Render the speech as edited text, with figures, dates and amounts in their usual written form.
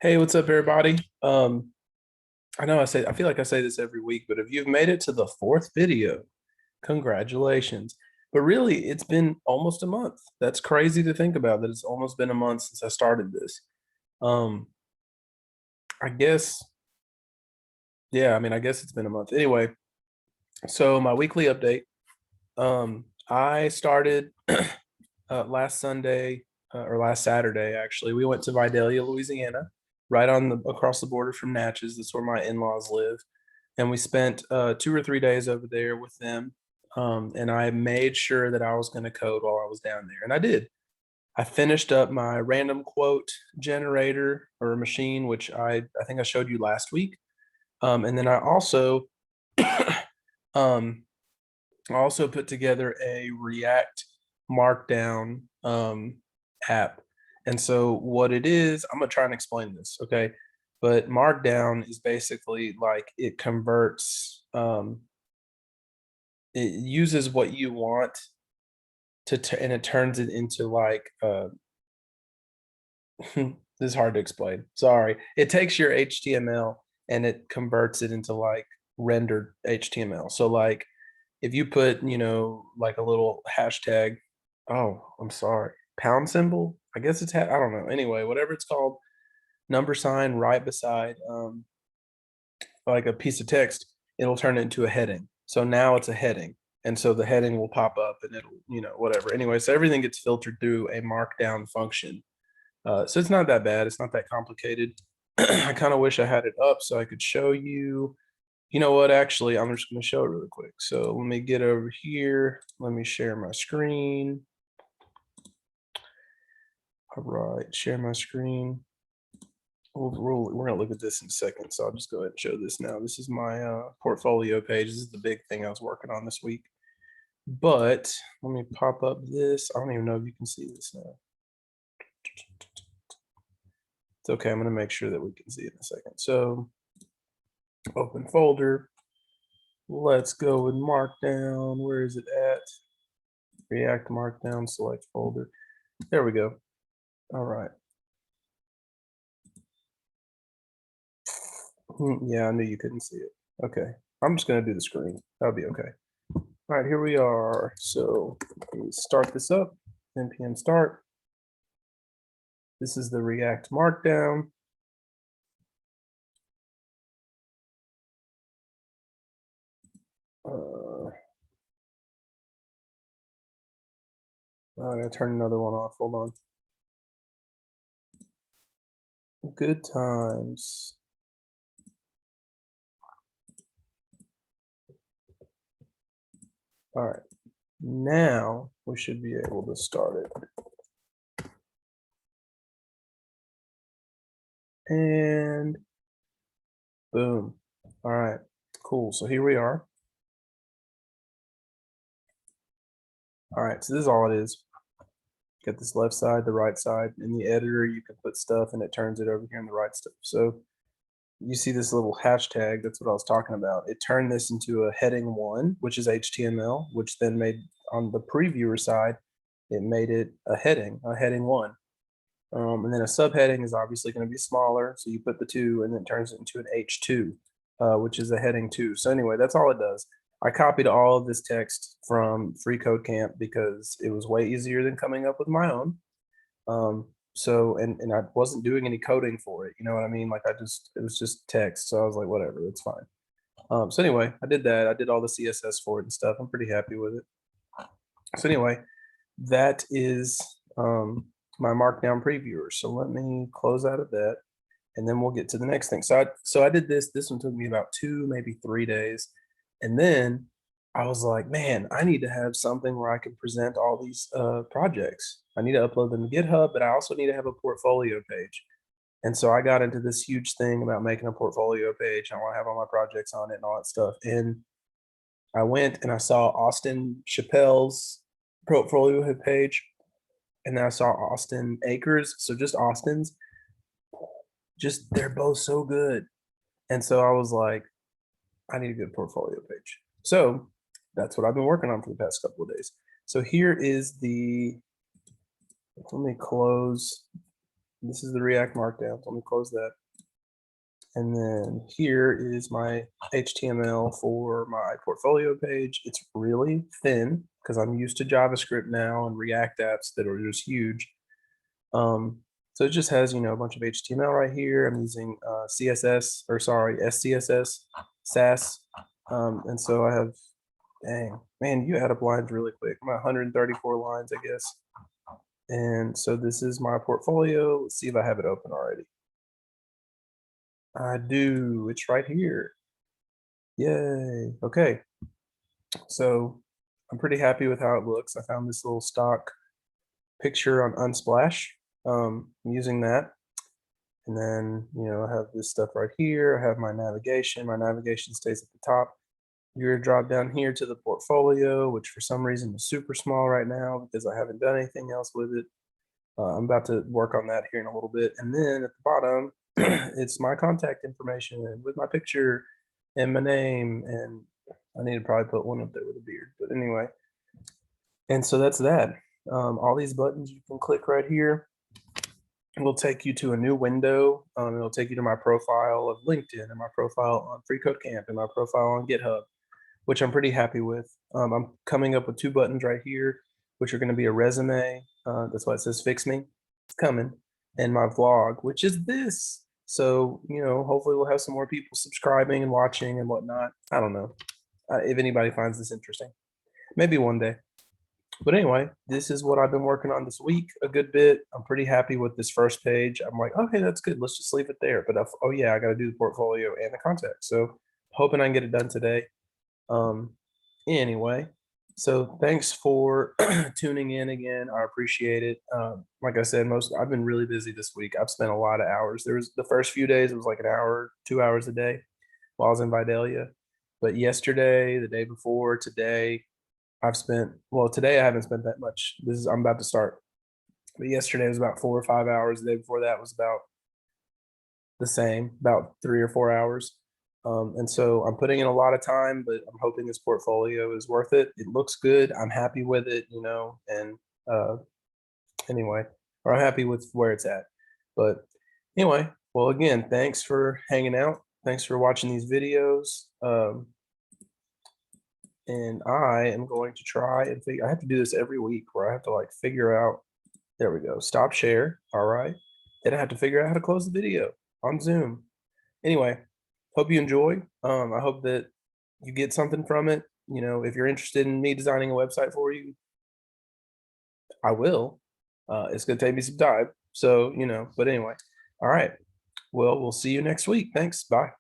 Hey, what's up, everybody? I feel like I say this every week, but if you've made it to the fourth video, congratulations. But really, it's been almost a month. That's crazy to think about that it's almost been a month since I started this. Um, I guess, yeah, I guess it's been a month. Anyway, so my weekly update. I started last Sunday or last Saturday, actually. We went to Vidalia, Louisiana, right on the across the border from Natchez. That's where my in-laws live. And we spent 2 or 3 days over there with them. And I made sure that I was going to code while I was down there, and I did. I finished up my random quote generator or machine, which I think I showed you last week. And then um, I also put together a React Markdown app. And so what it is, I'm gonna try and explain this, okay? But Markdown is basically like it converts, it uses what you want and it turns it into like this is hard to explain. Sorry. It takes your HTML and it converts it into like rendered HTML. So like if you put, like a little hashtag, oh, I'm sorry, pound symbol, I guess I don't know. Anyway, whatever it's called, number sign right beside like a piece of text, it'll turn it into a heading. So now it's a heading. And so the heading will pop up and it'll, whatever. Anyway, so everything gets filtered through a markdown function. So it's not that bad. It's not that complicated. I kind of wish I had it up so I could show you. You know what? Actually, I'm just going to show it really quick. So let me get over here. Let me share my screen. All right, share my screen. We're going to look at this in a second. So I'll just go ahead and show this now. This is my portfolio page. This is the big thing I was working on this week. But let me pop up this. I don't even know if you can see this now. It's okay. I'm going to make sure that we can see it in a second. So open folder. Let's go with Markdown. Where is it at? React Markdown, select folder. There we go. All right. Yeah, I knew you couldn't see it. Okay. I'm just going to do the screen. That'll be okay. All right, here we are. So start this up. npm start. This is the React Markdown. I gotta turn another one off. Hold on. Good times. All right. Now we should be able to start it. And boom. All right, cool. So here we are. All right, so this is all it is. Got this left side, the right side. In the editor, you can put stuff and it turns it over here in the right stuff. So you see this little hashtag, that's what I was talking about. It turned this into a heading 1, which is HTML, which then made on the previewer side, it made it a heading 1. And then a subheading is obviously going to be smaller. So you put the 2 and then it turns it into an H2, which is a heading 2. So anyway, that's all it does. I copied all of this text from Free Code Camp because it was way easier than coming up with my own. And I wasn't doing any coding for it. You know what I mean? Like it was just text. So I was like, whatever, it's fine. So anyway, I did that. I did all the CSS for it and stuff. I'm pretty happy with it. So anyway, that is my Markdown previewer. So let me close out of that and then we'll get to the next thing. So I did this. This one took me about 2, maybe 3 days. And then I was like, man, I need to have something where I can present all these projects. I need to upload them to GitHub, but I also need to have a portfolio page. And so I got into this huge thing about making a portfolio page. I want to have all my projects on it and all that stuff. And I went and I saw Austin Chappelle's portfolio page. And then I saw Austin Akers. So just Austin's. They're both so good. And so I was like, I need a good portfolio page. So that's what I've been working on for the past couple of days. So here is let me close This is the React Markdown. Let me close that. And then here is my HTML for my portfolio page. It's really thin because I'm used to JavaScript now and React apps that are just huge. So it just has, a bunch of HTML right here. I'm using SCSS, SAS. And so I have, dang, man, you add up lines really quick. I'm at 134 lines, I guess. And so this is my portfolio. Let's see if I have it open already. I do. It's right here. Yay. Okay. So I'm pretty happy with how it looks. I found this little stock picture on Unsplash. I'm using that. And then, I have this stuff right here. I have my navigation. My navigation stays at the top. You're gonna drop down here to the portfolio, which for some reason is super small right now because I haven't done anything else with it. I'm about to work on that here in a little bit. And then at the bottom, it's my contact information with my picture and my name. And I need to probably put one up there with a beard, but anyway. And so that's that. All these buttons you can click right here will take you to a new window. It'll take you to my profile of LinkedIn and my profile on FreeCodeCamp and my profile on GitHub, which I'm pretty happy with. I'm coming up with 2 buttons right here, which are going to be a resume. That's why it says fix me. It's coming. And my vlog, which is this. So, hopefully we'll have some more people subscribing and watching and whatnot. I don't know if anybody finds this interesting. Maybe one day. But anyway, this is what I've been working on this week a good bit. I'm pretty happy with this first page. I'm like, okay, that's good. Let's just leave it there. But oh yeah, I got to do the portfolio and the contact. So hoping I can get it done today. Anyway, so thanks for tuning in again. I appreciate it. Like I said, I've been really busy this week. I've spent a lot of hours. There was the first few days, it was like an hour, 2 hours a day while I was in Vidalia. But yesterday, the day before, today, today I haven't spent that much. I'm about to start. But yesterday was about 4 or 5 hours. The day before that was about the same, about 3 or 4 hours. And so I'm putting in a lot of time, but I'm hoping this portfolio is worth it. It looks good. I'm happy with it, and anyway, or I'm happy with where it's at. But anyway, well, again, thanks for hanging out. Thanks for watching these videos. And I am going to try and I have to do this every week where I have to figure out, there we go, stop share. All right. Then I have to figure out how to close the video on Zoom. Anyway, hope you enjoy. I hope that you get something from it. If you're interested in me designing a website for you, I will. It's going to take me some time. So, but anyway, all right. Well, we'll see you next week. Thanks. Bye.